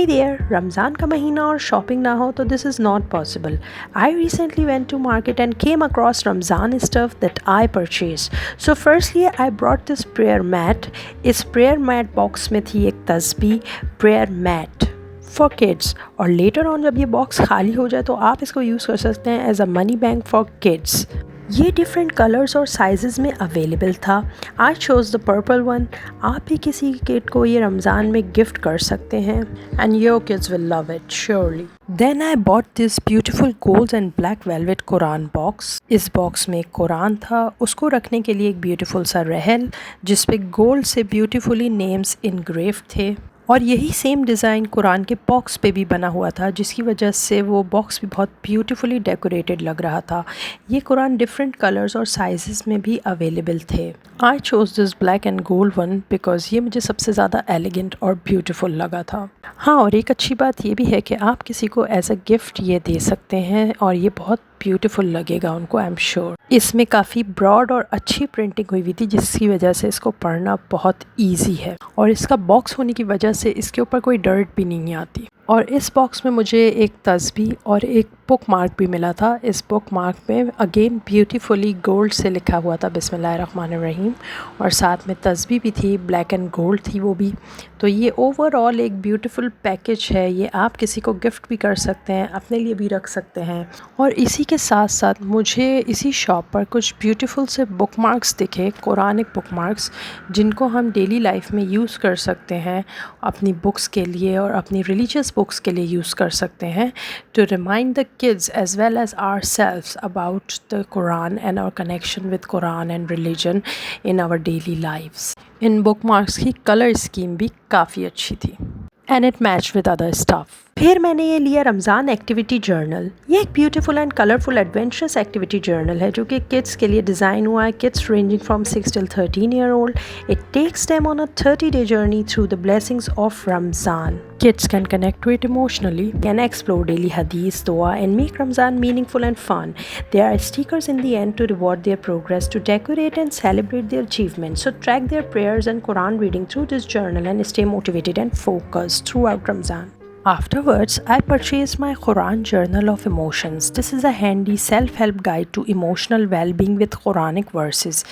Hey there, Ramzan का महीना और शॉपिंग ना हो तो this is not possible. I recently went to market and came across Ramzan stuff that I purchased. So firstly I brought this prayer mat. इस prayer mat box में थी एक तस्बीह prayer mat for kids और later on जब ये box खाली हो जाए तो आप इसको यूज़ कर सकते हैं as a money bank for kids. ये डिफरेंट कलर्स और साइजेस में अवेलेबल था. I chose the purple one. आप भी किसी किड को ये रमज़ान में गिफ्ट कर सकते हैं and your kids will love it surely. Then I bought this beautiful gold and black velvet Quran box. इस बॉक्स में एक कुरान था, उसको रखने के लिए एक ब्यूटीफुल सा रहल जिस पे गोल्ड से ब्यूटीफुली नेम्स इनग्रेव थे और यही सेम डिज़ाइन कुरान के बॉक्स पे भी बना हुआ था जिसकी वजह से वो बॉक्स भी बहुत ब्यूटीफुली डेकोरेटेड लग रहा था. ये कुरान डिफरेंट कलर्स और साइजेस में भी अवेलेबल थे. I chose this black and gold one because ये मुझे सबसे ज़्यादा एलिगेंट और ब्यूटीफुल लगा था. हाँ, और एक अच्छी बात ये भी है कि आप किसी को एज अ गिफ्ट ये दे सकते हैं और ये बहुत ब्यूटीफुल लगेगा उनको, आई एम श्योर. इसमें काफ़ी ब्रॉड और अच्छी प्रिंटिंग हुई हुई थी जिसकी वजह से इसको पढ़ना बहुत ईजी है और इसका बॉक्स होने की वजह से इसके ऊपर कोई डर्ट भी नहीं आती. और इस बॉक्स में मुझे एक तस्बीह और एक बुक मार्क भी मिला था. इस बुक मार्क में अगेन ब्यूटीफुली गोल्ड से लिखा हुआ था बिस्मिल्लाहिर्रहमानिर्रहीम और साथ में तस्बीह भी थी, ब्लैक एंड गोल्ड थी वो भी. तो ये ओवरऑल एक ब्यूटीफुल पैकेज है. ये आप किसी को गिफ्ट भी कर सकते हैं, अपने लिए भी रख सकते हैं. और इसी के साथ साथ मुझे इसी शॉप पर कुछ ब्यूटीफुल से बुक मार्क्स दिखे, कुरानिक बुक मार्क्स जिनको हम डेली लाइफ में यूज़ कर सकते हैं, अपनी बुक्स के लिए और अपनी रिलीजियस बुक्स के लिए यूज़ कर सकते हैं to remind the kids as well as ourselves about the Quran and our connection with Quran and religion in our daily lives. In bookmarks की color scheme भी काफ़ी अच्छी थी and it matched with other stuff. फिर मैंने ये लिया Ramzan activity journal. ये एक beautiful and colourful adventurous activity journal है जो कि किड्स के लिए डिज़ाइन हुआ है. Kids ranging from 6 till 13 year old. It takes them on a 30-day journey through the blessings of Ramzan. Kids can connect to it emotionally, can explore daily hadith, dua and make Ramzan meaningful and fun. There are stickers in the end to reward their progress, to decorate and celebrate their achievements. So track their prayers and Quran reading through this journal and stay motivated and focused throughout Ramzan. Afterwards, I purchased my Quran Journal of Emotions. This is a handy self-help guide to emotional well-being with Quranic verses.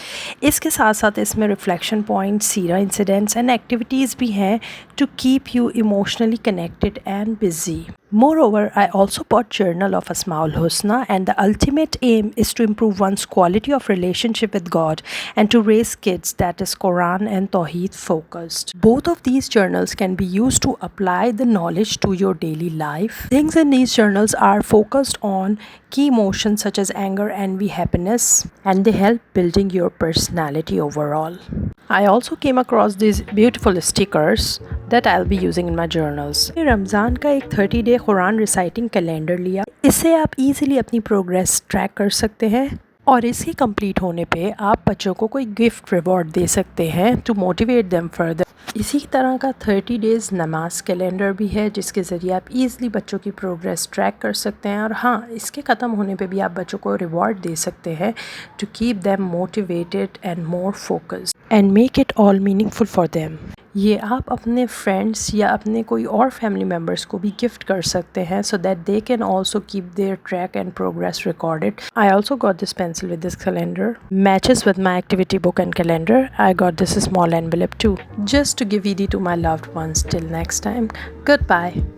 इसके साथ साथ इसमें reflection points, Sira incidents and activities भी हैं to keep you emotionally connected and busy. Moreover, I also bought Journal of Asmaul Husna and the ultimate aim is to improve one's quality of relationship with God and to raise kids that is Quran and Tawheed focused. Both of these journals can be used to apply the knowledge to your daily life. Things in these journals are focused on key emotions such as anger, envy, happiness and they help building your personality overall. I also came across these beautiful stickers that I'll be using in my journals. Ramzan का एक 30-day Quran reciting calendar लिया. इससे आप easily अपनी progress track कर सकते हैं और इसके कंप्लीट होने पे आप बच्चों को कोई गिफ्ट रिवॉर्ड दे सकते हैं टू मोटिवेट देम फर्दर. इसी तरह का 30 डेज़ नमाज कैलेंडर भी है जिसके ज़रिए आप इजीली बच्चों की प्रोग्रेस ट्रैक कर सकते हैं. और हाँ, इसके ख़त्म होने पे भी आप बच्चों को रिवॉर्ड दे सकते हैं to keep them motivated and more focused and make it all meaningful for them. ये आप अपने फ्रेंड्स या अपने कोई और फैमिली मेम्बर्स को भी गिफ्ट कर सकते हैं so that they can also keep their track and progress recorded. I also got this pencil with this calendar, matches with my activity book and calendar. I got this small envelope too, just to give ED to my loved ones. Till next time, goodbye.